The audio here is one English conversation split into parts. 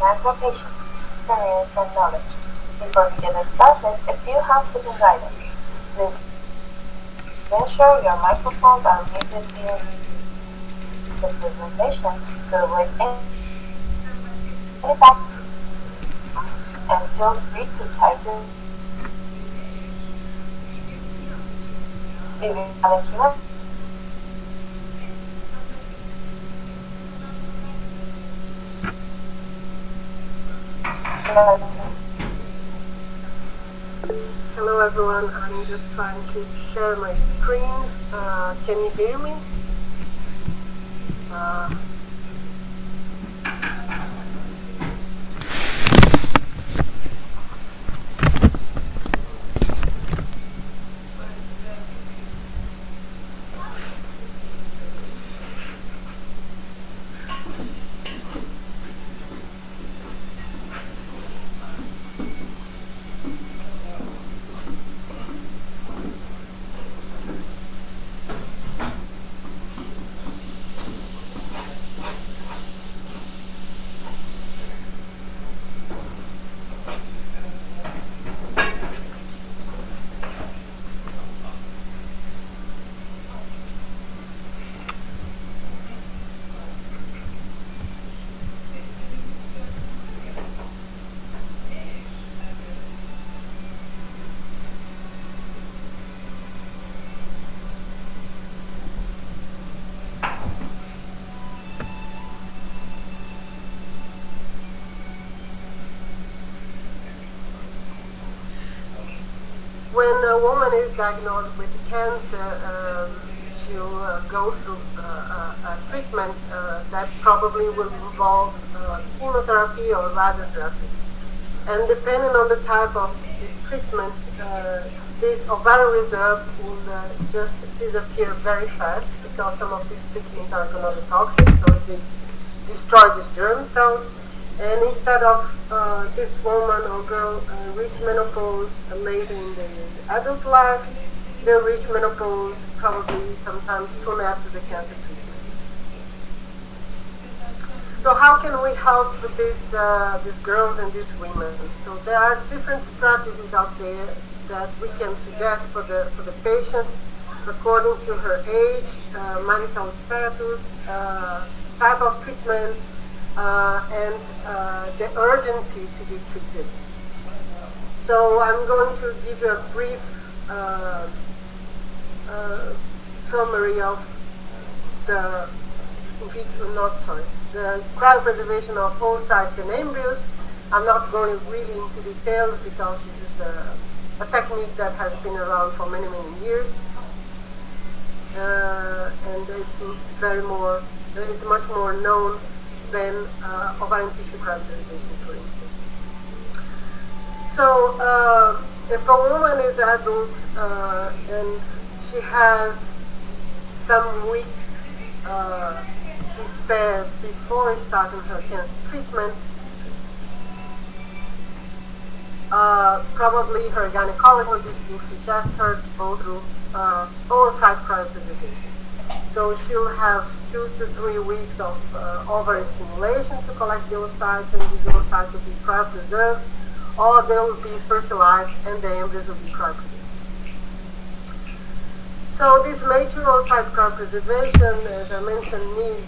answer patients' experience and knowledge. Before we get started, a few housekeeping items. Please ensure your microphones are muted during the presentation to avoid any background, and feel free to type in. Do we have a Q&A? Hello everyone, I'm just trying to share my screen. Can you hear me? When a woman is diagnosed with cancer, she'll go through a treatment that probably will involve chemotherapy or radiotherapy. And depending on the type of this treatment, this ovarian reserve will just disappear very fast because some of these treatments are gonadotoxic, so they destroy these germ cells. And instead of this woman or girl reach menopause late in the adult life, they reach menopause probably sometimes soon after the cancer treatment. So how can we help these girls and these women? So there are different strategies out there that we can suggest for the patient according to her age, marital status, type of treatment, and the urgency to be treated. So I'm going to give you a brief summary of the cryopreservation of oocytes and embryos. I'm not going really into details because this is a technique that has been around for many, many years, and it's much more known than ovarian tissue cryopreservation, for instance. So if a woman is adult and she has some weeks she spares before starting her cancer treatment, probably her gynecologist will suggest her to go through oocyte cryopreservation. So she'll have 2 to 3 weeks of ovary stimulation to collect the oocytes, and these oocytes will be cryopreserved, or they will be fertilized and the embryos will be cryopreserved. So this mature oocyte cryopreservation, as I mentioned, needs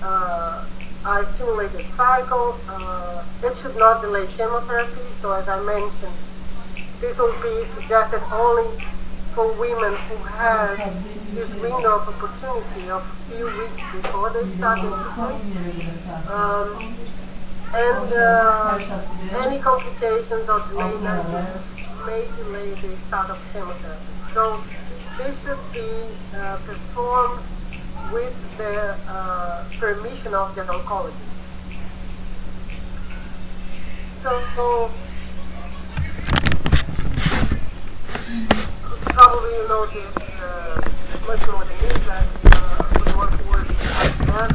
a stimulated cycle. It should not delay chemotherapy. So as I mentioned, this will be suggested only for women who have this window of opportunity of few weeks before they start the treatment. And any complications or delay may delay the start of chemotherapy. So this should be performed with the permission of the oncologist. So probably you know this much more than me, that we work with IVF.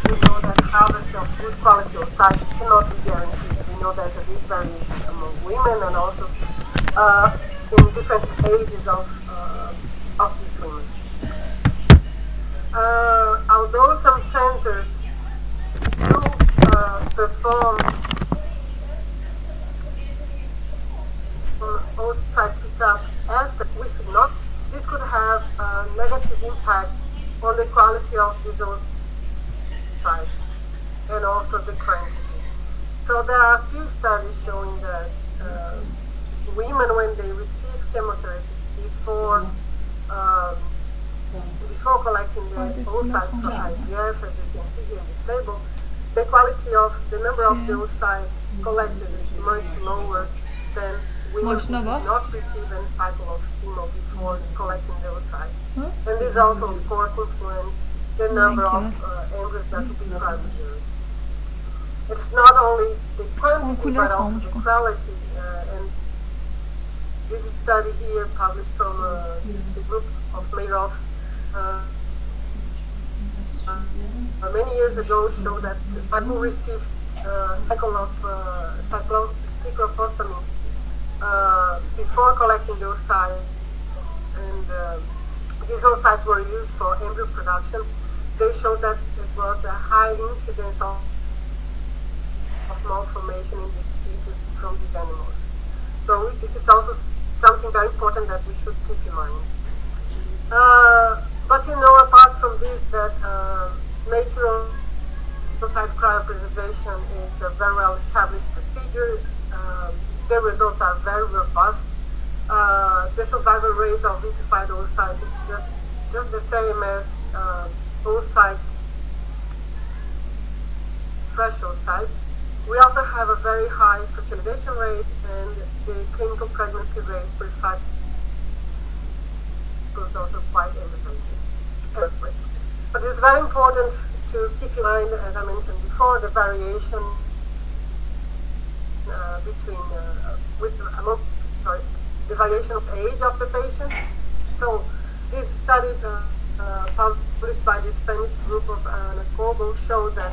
We know that harvest of good quality of sites cannot be guaranteed. We know there's a big variation among women and also in different ages of these women. Although some centers do perform also different. So there are a few studies showing that women, when they receive chemotherapy before collecting their oocytes for IVF, as you can see here in this table, the quality of the number of the oocytes collected is much lower than women who did not receive any cycle of chemo before collecting the oocytes. And this also, of course, influences the number of embryos that will be cryopreserved. It's not only the quantity but also the quality. And this study here, published from the group of Madoff many years ago, showed that people who received cyclophosphamide before collecting the oocytes, and these oocytes were used for embryo production, they showed that it was a high incidence of malformation in these species from these animals. So this is also something very important that we should keep in mind. But apart from this, that natural oocyte cryopreservation is a very well established procedure. The results are very robust. The survival rate of vitrified oocytes is just the same as oocytes, fresh oocytes. We also have a very high fertilization rate, and the clinical pregnancy rate for such is also quite elevated. But it's very important to keep in mind, as I mentioned before, the variation the variation of age of the patient. So this study published by the Spanish group of Anacobo showed that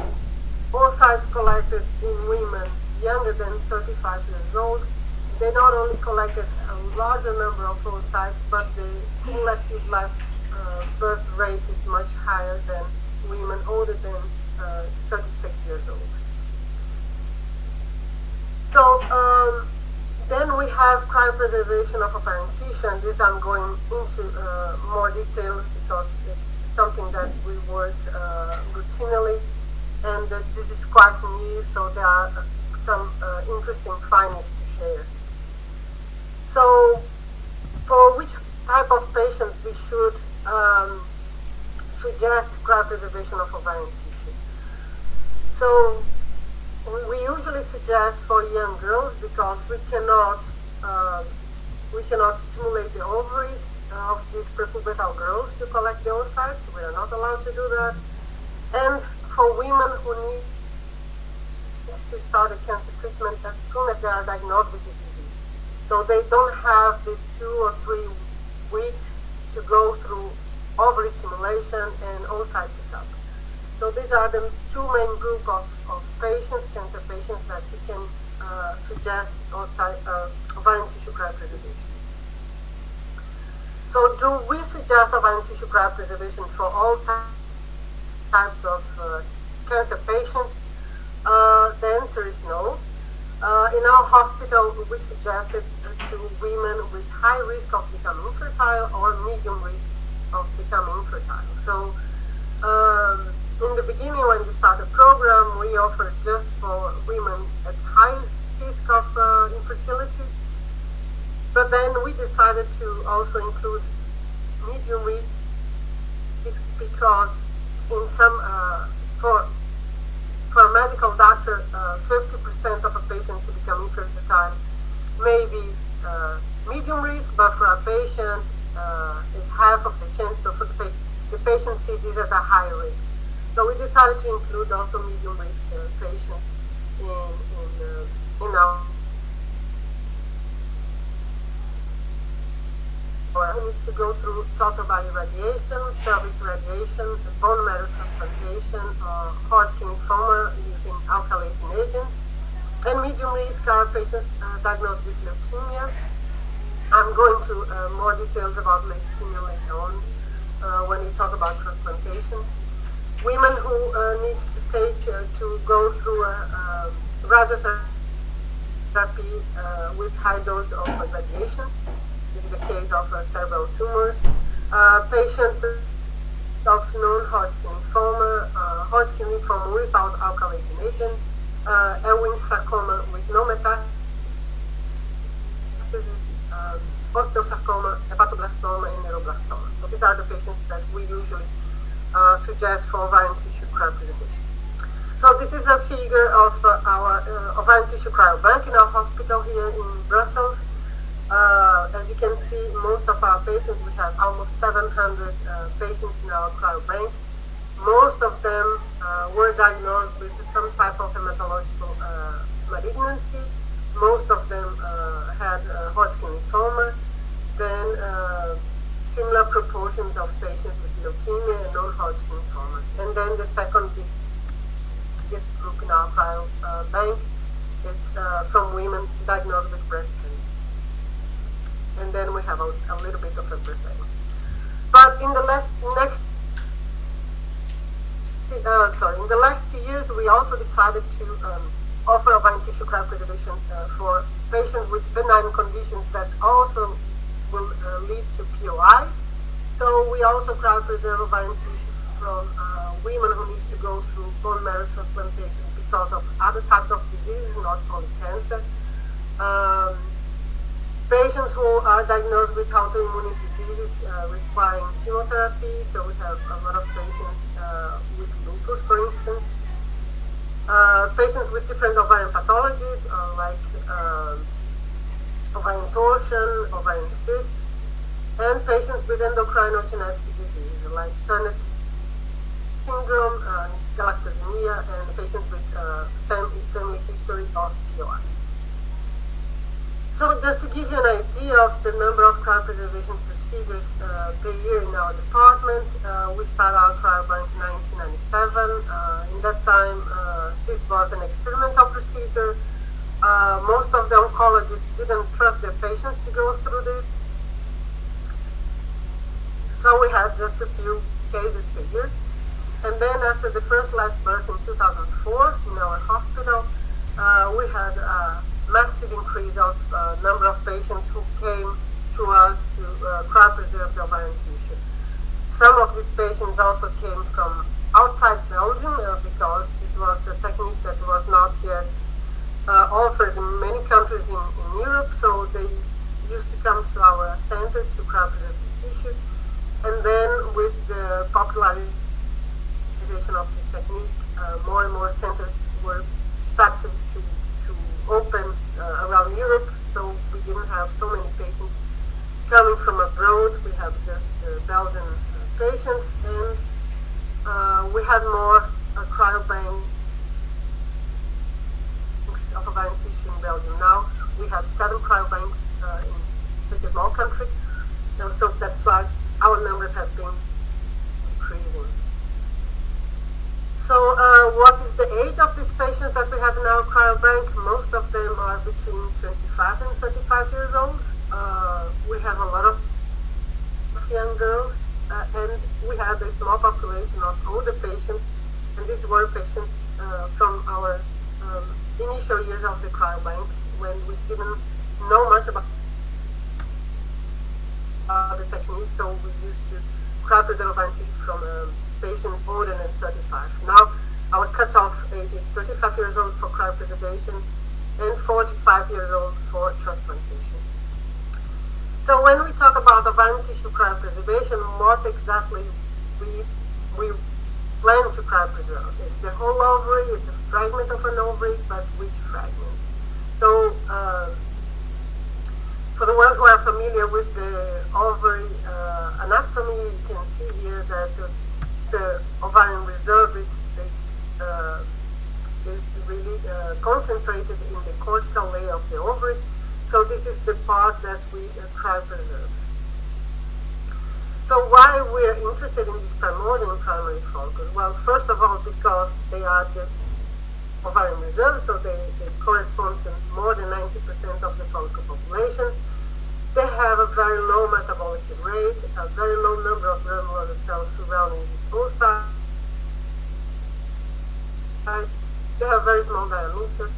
oocytes collected in women younger than 35 years old, they not only collected a larger number of oocytes, but the cumulative life birth rate is much higher than women older than 36 years old. So then we have cryopreservation of ovarian tissue, and this I'm going into more details because it's something that we work routinely, and this is quite new, so there are some interesting findings to share. So for which type of patients we should suggest cryopreservation of ovarian tissue? So we usually suggest for young girls because we cannot stimulate the ovaries of these prepubertal girls to collect the oocytes. We are not allowed to do that. And for women who need to start a cancer treatment as soon as they are diagnosed with the disease. So they don't have these 2 or 3 weeks to go through ovary stimulation and oocyte pickup. So these are the 2 main groups of patients, cancer patients, that we can suggest ovarian tissue cryopreservation. So do we suggest ovarian tissue cryopreservation for all types of cancer patients? The answer is no. In our hospital, we suggest it to women with high risk of becoming infertile or medium risk of becoming infertile. So in the beginning, when we started the program, we offered just for women at high risk of infertility. But then we decided to also include medium risk because in some for a medical doctor, 50% of a patient to become infertile may be medium risk, but for a patient, it's half of the chance. So for the patient sees this as a high risk. So we decided to include also medium risk patients in our. We need to go through total body radiation, pelvic radiation, bone marrow transplantation, Hodgkin lymphoma using alkylating agents, and medium risk are patients diagnosed with leukemia. I'm going to more details about leukemia later on when we talk about transplantation. Women who need to go through radiotherapy with high dose of radiation. This is the case of cerebral tumors. Patients of non-Hodgkin lymphoma, Hodgkin lymphoma without alkylating agent, Ewing sarcoma with no metastasis, osteosarcoma, hepatoblastoma, and neuroblastoma. So these are the patients that we usually suggest for ovarian tissue cryopreservation. So this is a figure of our ovarian tissue cryobank in our hospital here in Brussels. As you can see, most of our patients, we have almost 700 patients in our cryobank. Most of them were diagnosed with some type of hematological malignancy. Most of them had Hodgkin lymphoma. Then similar proportions of patients with leukemia and non-Hodgkin lymphoma. And then the second biggest group in our cryobank is from women diagnosed with breast cancer. And then we have a little bit of everything. But in the last 2 years, we also decided to offer ovarian tissue cryopreservation for patients with benign conditions that also will lead to POI. So we also cryopreserve ovarian tissue from women who need to go through bone marrow transplantation because of other types of diseases, not only cancer. Patients who are diagnosed with autoimmune diseases requiring chemotherapy, so we have a lot of patients with lupus, for instance. Patients with different ovarian pathologies, like ovarian torsion, ovarian cyst, and patients with endocrino-genetic diseases, like Turner syndrome, galactosemia, and patients with family history of POI. So just to give you an idea of the number of cryopreservation procedures per year in our department, we started our cryobank in 1997. In that time, this was an experimental procedure. Most of the oncologists didn't trust their patients to go through this. So we had just a few cases per year. And then after the first last birth in 2004 in our hospital, we had massive increase of number of patients who came to us to cryopreserve the ovarian tissue. Some of these patients also came from outside Belgium because it was a technique that was not yet offered in many countries in Europe, so they used to come to our centers to cryopreserve the tissue. And then with the popularization of this technique, more and more centers were started to open around Europe, so we didn't have so many patients coming from abroad. We have just Belgian patients, and we had more cryobanks of ovarian tissue in Belgium. Now we have 7 cryobanks in such a small country, so that's why our numbers have been increasing. So what is the age of these patients that we have in our cryobank? Most of them are between 25 and 35 years old. We have a lot of young girls, and we have a small population of older patients, and these were patients from our initial years of the cryobank when we didn't know much about the technique, so we used to cryopreserve ovarian tissue from patients older than 35. Now, our cutoff age is 35 years old for cryopreservation and 45 years old for transplantation. So when we talk about ovarian tissue cryopreservation, what exactly we plan to cryopreserve? It's the whole ovary, it's a fragment of an ovary, but which fragment? So for the ones who are familiar with the ovary anatomy, you can see here that the ovarian reserve is really concentrated in the cortical layer of the ovary. So this is the part that we cryopreserve. So why we are interested in this primordial and primary follicles? Well, first of all, because they are the ovarian reserve, so they correspond to more than 90% of the follicle population. They have a very low metabolic rate, a very low number of granular cells surrounding the oocyte. They have very small diameter,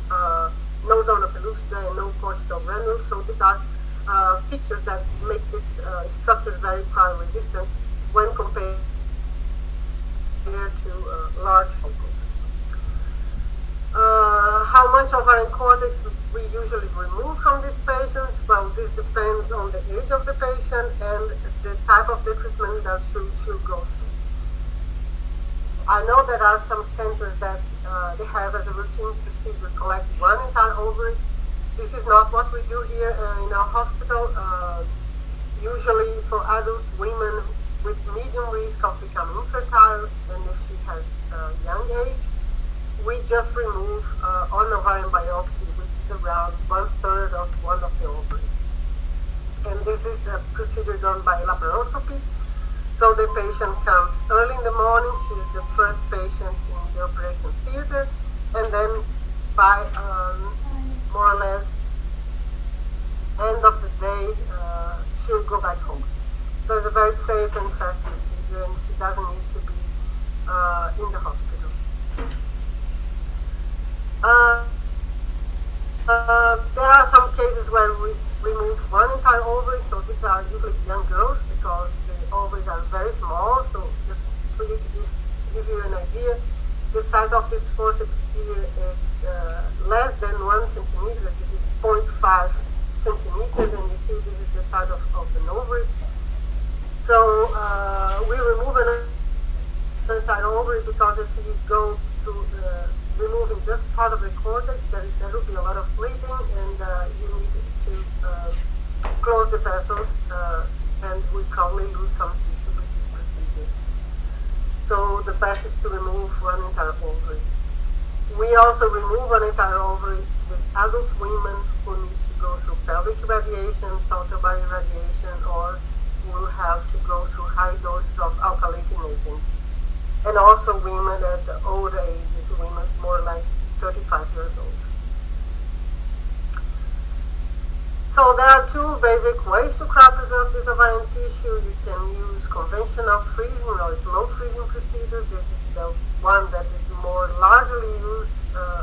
no zona pellucida and no cortical granules, so these are features that make these structures very cryo-resistant when compared to large focus. How much ovarian cortex we usually remove from these patients? Well, this depends on the age of the patient and the type of the treatment that should go through. I know there are some centers that they have as a routine procedure collect one entire ovary. This is not what we do here in our hospital. Usually for adult women with medium risk of becoming infertile, and if she has a young age, we just remove on ovarian biopsy, which is around 1/3 of one of the ovaries. And this is a procedure done by laparoscopy. So the patient comes early in the morning, she is the first patient in the operation theater, and then by more or less end of the day, she'll go back home. So it's a very safe and fast procedure, and she doesn't need to be in the hospital. There are some cases where we remove one entire ovary, so these are usually young girls because the ovaries are very small. So just for you to give you an idea, the size of this forceps here is less than 1 centimeter. This is 0.5 centimeters, and you see this is the size of an ovary. So we remove an entire ovary because if you go to removing just part of the cortex, there will be a lot of bleeding, and you need to close the vessels, and we probably lose some tissue with this procedure. So the best is to remove one entire ovary. We also remove an entire ovary with adult women who need to go through pelvic radiation, saltobody radiation, or will have to go through high doses of alkylating agents. And also women at the old ages, women more like 35 years old. So there are two basic ways to cryopreserve this ovarian tissue. You can use conventional freezing or slow freezing procedures. This is the one that is more largely used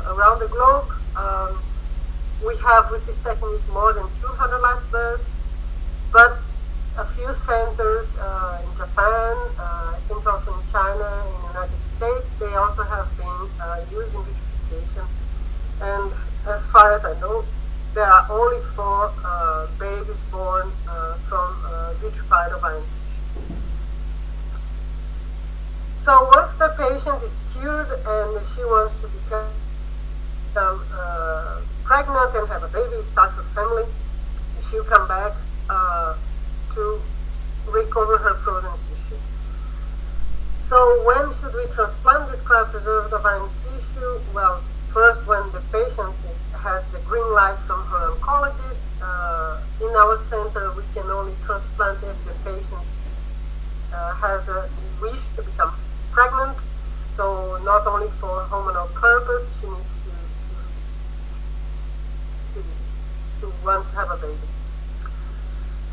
around the globe. We have with this technique more than 200 live births, but a few centers in Japan, I think also in China, in the United States, they also have been using vitrification. And as far as I know, there are only 4 babies born from vitrified ovarian tissue. So once the patient is cured and she wants to become pregnant and have a baby, start her family, she'll come back to recover her frozen tissue. So when should we transplant this cryopreserved ovarian tissue? Well, first when the patient has the green light from her oncologist. In our center, we can only transplant if the patient has a wish to become pregnant. So not only for hormonal purpose, she needs to want to have a baby.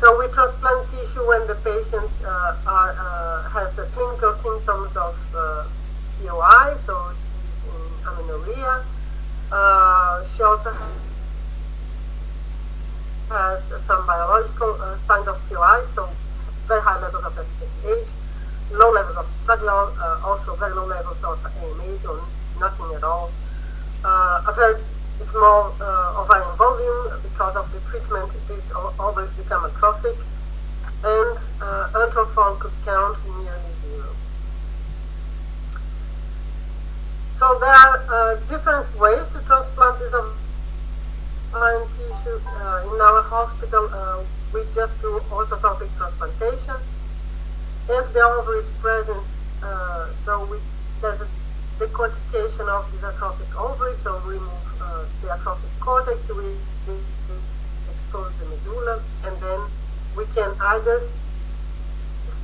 So we transplant tissue when the patient has the clinical symptoms of POI, so she's in amenorrhea. She also has some biological signs of POI, so very high levels of FSH, low levels of estradiol, also very low levels of AMH, or nothing at all. A very small ovarian volume because of the treatment, these ovaries become atrophic, and antral follicle count nearly 0. So there are different ways to transplant this ovarian tissue. In our hospital, we just do orthotopic transplantation. If the ovary is present, there's a decortication of this atrophic ovary, so we remove the atrophic cortex, we expose the medulla, and then we can either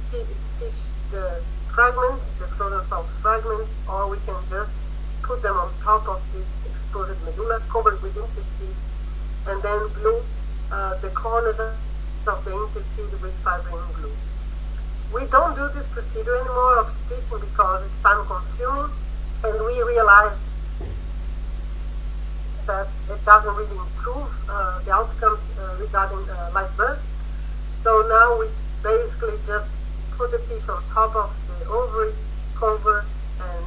stitch the fragments, the frozen salt fragments, or we can just put them on top of this exposed medulla, covered with intestine, and then glue the corners of the intestine with fibrin glue. We don't do this procedure anymore of stitching because it's time consuming, and we realize that it doesn't really improve the outcomes regarding live birth. So now we basically just put the tissue on top of the ovary, cover, and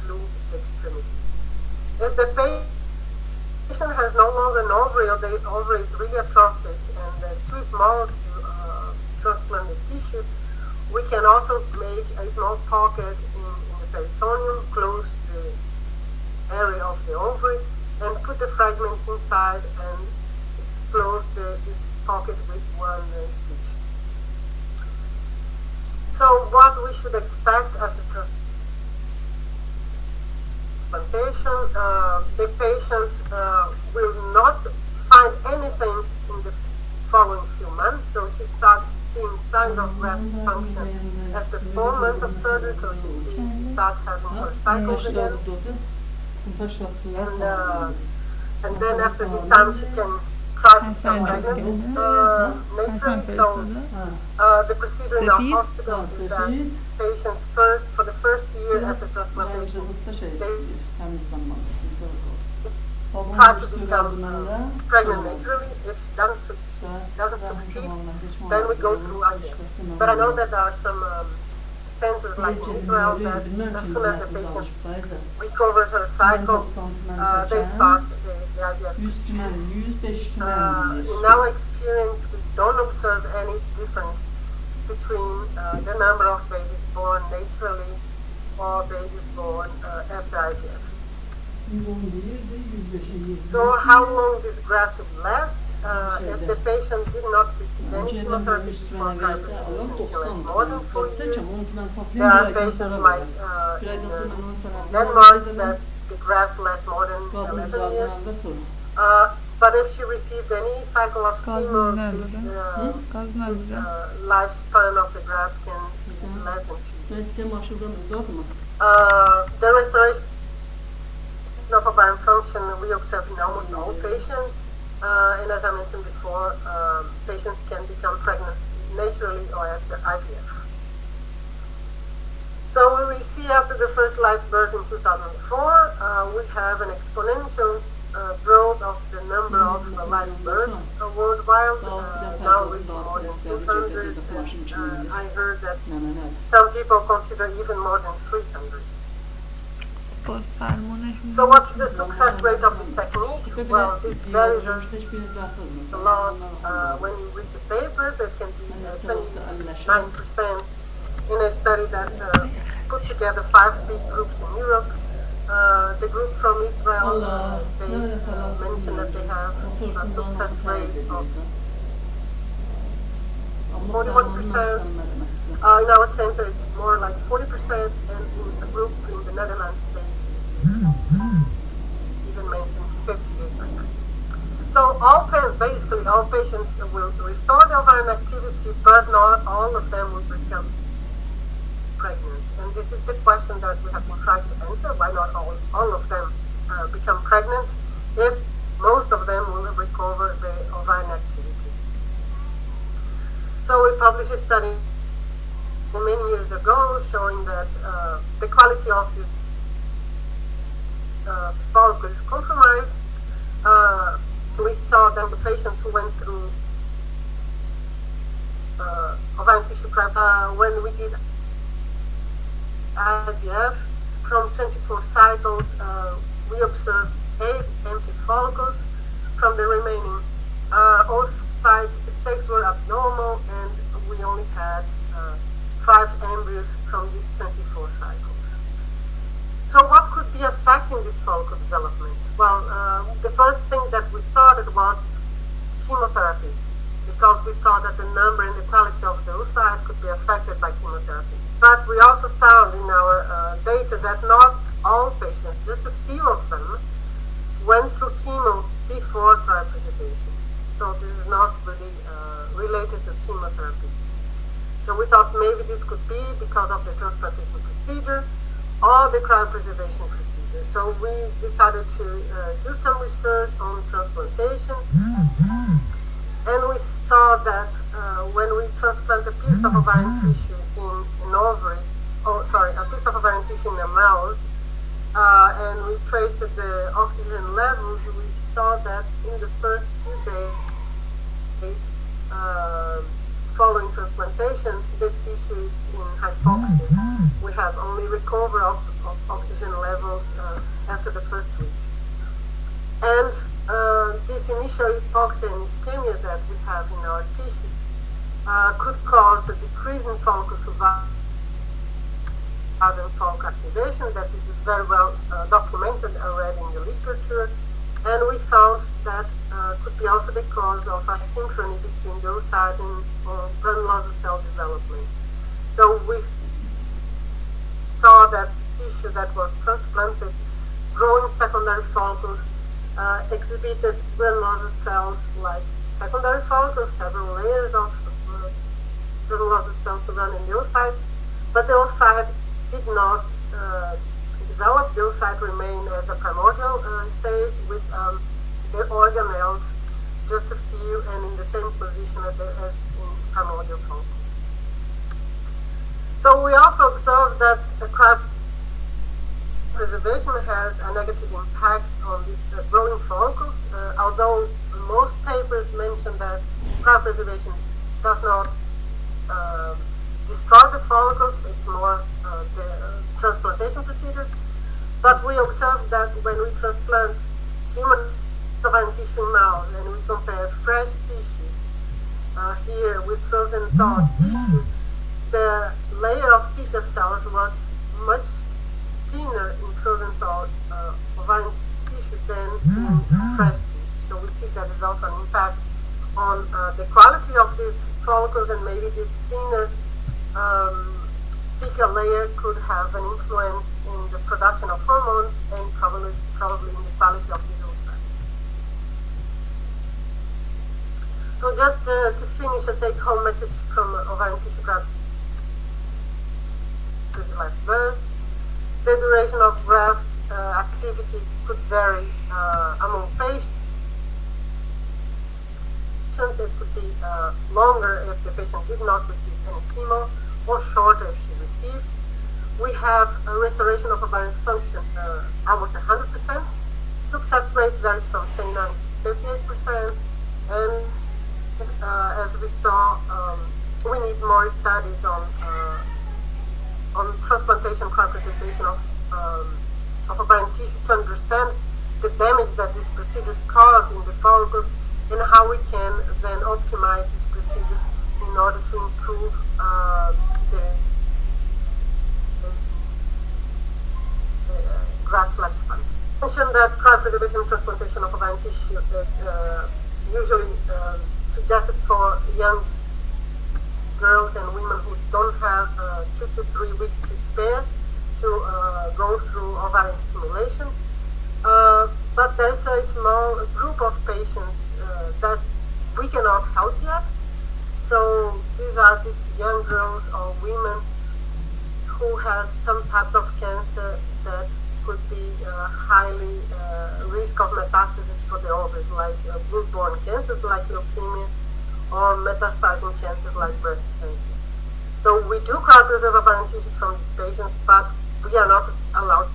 glue extremity. If the patient has no longer an ovary, or the ovary is really atrophic and too small to transplant the tissue, we can also make a small pocket in the peritoneum, close the area of the ovary, and put the fragments inside and close this pocket with one stitch. So what we should expect after transplantation, the patient will not find anything in the following few months, so she starts seeing signs of graft function after 4 months of surgery, so she starts having her cycles again. And then after this time she can try to become pregnant naturally. So the procedure in our hospital is that patients first, for the first year after transplantation, they try to become pregnant naturally. If doesn't succeed, then we go through IVF. But I know that there are some centers like in Israel that as soon as the patient recovers her cycle, they start the IVF. In our experience, we don't observe any difference between the number of babies born naturally or babies born after IVF. So how long this graft will last? If the patient did not receive any chemotherapy before cryopreservation, more than 4 years, there are patients like in Denmark that the graft lasts more than 11 years. But if she received any cycle of chemo, lifespan of the graft can be less than 2 years. The restoration of ovarian function we observe in almost all patients. And as I mentioned before, patients can become pregnant naturally or after IVF. So we see after the first live birth in 2004, we have an exponential growth of the number of live births worldwide, now reaching more than 200. I heard that some people consider even more than 300. So what's the success rate of this technique? Well, it varies a lot. When you read the papers, there can be 29% in a study that put together 5 big groups in Europe. The group from Israel, they mentioned that they have a success rate of 41%. In our center, it's more like 40%, and in the group in the Netherlands, they even mentioned 58%. So basically all patients will restore their ovarian activity, but not all of them will become pregnant. And this is the question that we have been trying to answer: why not all of them become pregnant if most of them will recover the ovarian activity? So we published a study many years ago showing that the quality of this follicle is compromised. We saw that the patients who went through ovarian tissue prep, when we did IVF, from 24 cycles, we observed 8 empty follicles. From the remaining, all 5 sexes were abnormal, and we only had 5 embryos from these 24 cycles. So what could be affecting this follicle development? Well, the first thing that we started was chemotherapy, because we saw that the number and the quality of the oocyte could be affected by chemotherapy. But we also found in our data that not all patients, just a few of them, went through chemo before cryopreservation. So this is not really related to chemotherapy. So we thought maybe this could be because of the transplantation procedure or the cryopreservation procedure. So we decided to do some research on transplantation, and we saw that when we transplant a piece of ovarian tissue in an ovary, a piece of ovarian tissue in a mouse, and we traced the oxygen levels, we saw that in the first few days following transplantation, the tissue is in hypoxia. We have only recovery of after the first week. And this initial hypoxia and ischemia that we have in our tissues could cause a decrease in follicle survival and follicle activation. That is very well documented already in the literature. And we found that could be also the cause of asynchrony between the oocyte and granulosa cell development. So we saw that tissue that was transplanted, growing secondary follicles, exhibited granulosa cells like secondary follicles, several layers of granulosa cells surrounding the oocyte, but the oocyte did not develop. The oocyte remained at the primordial stage with the organelles, just a few, and in the same position as in primordial follicles. So we also observed that the cryopreservation has a negative impact on these growing follicles, although most papers mention that cryopreservation does not destroy the follicles, it's more the transplantation procedure. But we observed that when we transplant human ovarian tissue in mouse and we compare fresh tissue here with frozen thawed tissue, the layer of fetal cells was much thinner in frozen thawed ovarian tissue than in fresh tissue. So we see that there's also an impact on the quality of these follicles, and maybe this thinner fecal layer could have an influence in the production of hormones and probably in the quality of these oocytes. So just to finish, a take-home message from ovarian tissue graft live birth. The duration of graft activity could vary among patients. It could be longer if the patient did not receive any chemo, or shorter if she received. We have a restoration of ovarian function almost 100%. Success rate varies from 29 to 38%. And as we saw, we need more studies on transplantation cryopreservation of ovarian tissue to understand the damage that these procedures cause in the follicles, and how we can then optimize these procedures in order to improve the graft lifespan. I mentioned that cryopreservation transplantation of ovarian tissue is usually suggested for young girls and women who don't have 2 to 3 weeks to spare to go through ovarian stimulation. But there's a small group of patients that we cannot help yet. So these are these young girls or women who have some types of cancer that could be highly risk of metastasis for the ovaries, like blood-borne cancers like leukemia, or metastasizing cancers like breast cancer. So we do cryopreserve ovarian tissue from these patients, but we are not allowed to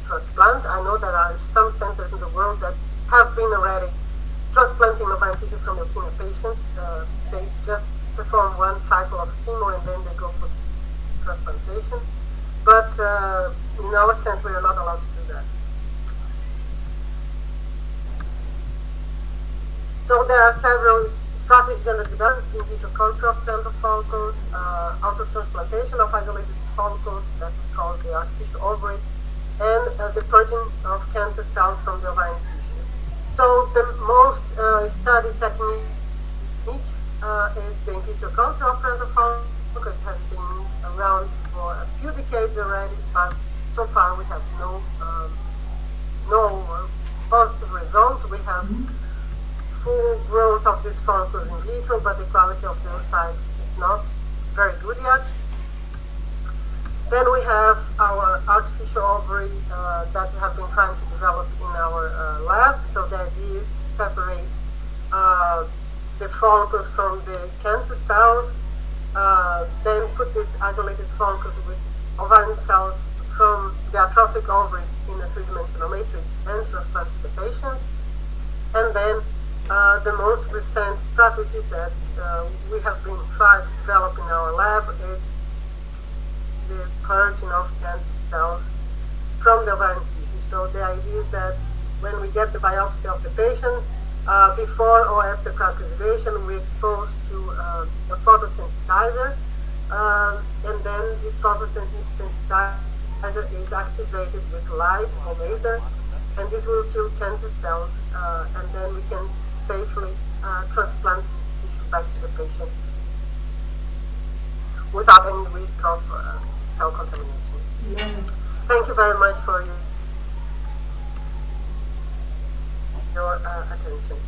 transplant. I know there are some centers in the world that have been already transplanting ovarian tissue from leukemia patients. They just perform one cycle of chemo and then they go for transplantation. But in our center, we are not allowed to do that. So there are several strategies under development: in vitro culture of sample follicles, auto-transplantation of isolated follicles that we call the artificial ovaries, and the purging of cancer cells from the ovarian tissue. So the most studied technique is the in vitro culture of sample follicles. It has been around for a few decades already, but so far we have no positive results. We have full growth of these follicles in vitro, but the quality of the oocytes is not very good yet. Then we have our artificial ovary that we have been trying to develop in our lab. So the idea is to separate the follicles from the cancer cells, then put these isolated follicles with ovarian cells from the atrophic ovary in a three-dimensional matrix and transplant to the patient. And then the most recent strategy that we have been trying to develop in our lab is the purging of cells from the ovarian tissue. So the idea is that when we get the biopsy of the patient, before or after cryopreservation, we expose to a photosynthesizer, and then this photosynthesizer is activated with light or laser, and this will kill cancer cells, and then we can safely transplant tissue back to the patient without any risk of cell contamination. Thank you very much for your attention.